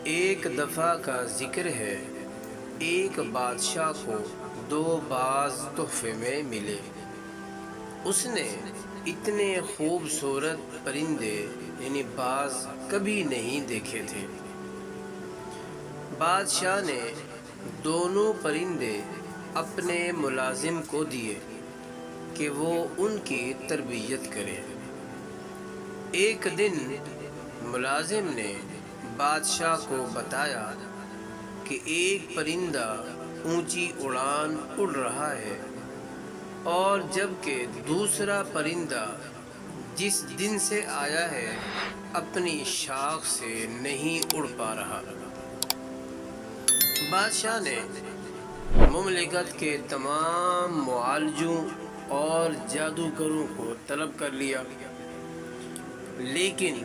ایک دفعہ کا ذکر ہے، ایک بادشاہ کو دو باز تحفے میں ملے۔ اس نے اتنے خوبصورت پرندے یعنی باز کبھی نہیں دیکھے تھے۔ بادشاہ نے دونوں پرندے اپنے ملازم کو دیے کہ وہ ان کی تربیت کرے۔ ایک دن ملازم نے بادشاہ کو بتایا کہ ایک پرندہ اونچی اڑان اڑ رہا ہے، اور جبکہ دوسرا پرندہ جس دن سے آیا ہے اپنی شاخ سے نہیں اڑ پا رہا۔ بادشاہ نے مملکت کے تمام معالجوں اور جادوگروں کو طلب کر لیا، لیکن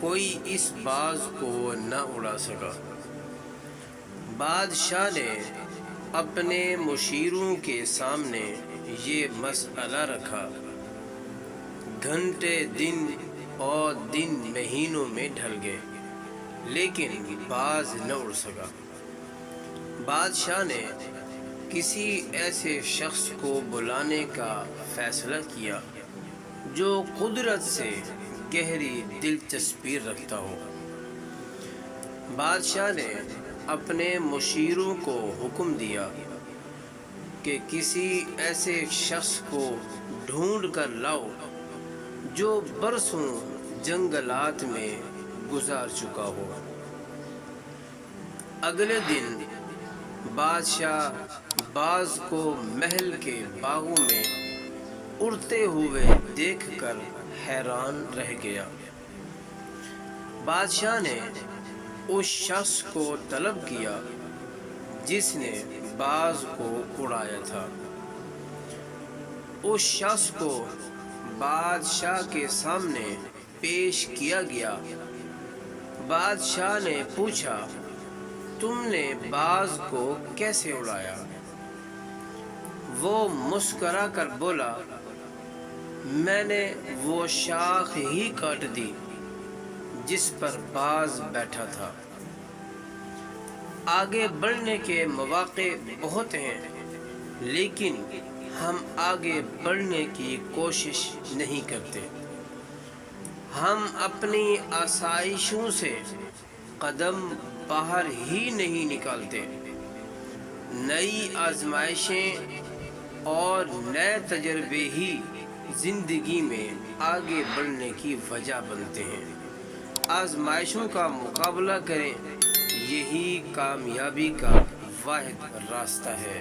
کوئی اس باز کو نہ اڑا سکا۔ بادشاہ نے اپنے مشیروں کے سامنے یہ مسئلہ رکھا۔ گھنٹے دن اور دن مہینوں میں ڈھل گئے، لیکن باز نہ اڑ سکا۔ بادشاہ نے کسی ایسے شخص کو بلانے کا فیصلہ کیا جو قدرت سے گہری دلچسپی رکھتا ہو۔ بادشاہ نے اپنے مشیروں کو حکم دیا کہ کسی ایسے شخص کو ڈھونڈ کر لاؤ جو برسوں جنگلات میں گزار چکا ہو۔ اگلے دن بادشاہ باز کو محل کے باغوں میں اڑتے ہوئے دیکھ کر حیران رہ گیا۔ بادشاہ نے اس شخص کو طلب کیا جس نے باز کو اڑایا تھا۔ اس شخص کو بادشاہ کے سامنے پیش کیا گیا۔ بادشاہ نے پوچھا، تم نے باز کو کیسے اڑایا؟ وہ مسکرا کر بولا، میں نے وہ شاخ ہی کاٹ دی جس پر باز بیٹھا تھا۔ آگے بڑھنے کے مواقع بہت ہیں، لیکن ہم آگے بڑھنے کی کوشش نہیں کرتے۔ ہم اپنی آسائشوں سے قدم باہر ہی نہیں نکالتے۔ نئی آزمائشیں اور نئے تجربے ہی زندگی میں آگے بڑھنے کی وجہ بنتے ہیں۔ آزمائشوں کا مقابلہ کریں، یہی کامیابی کا واحد راستہ ہے۔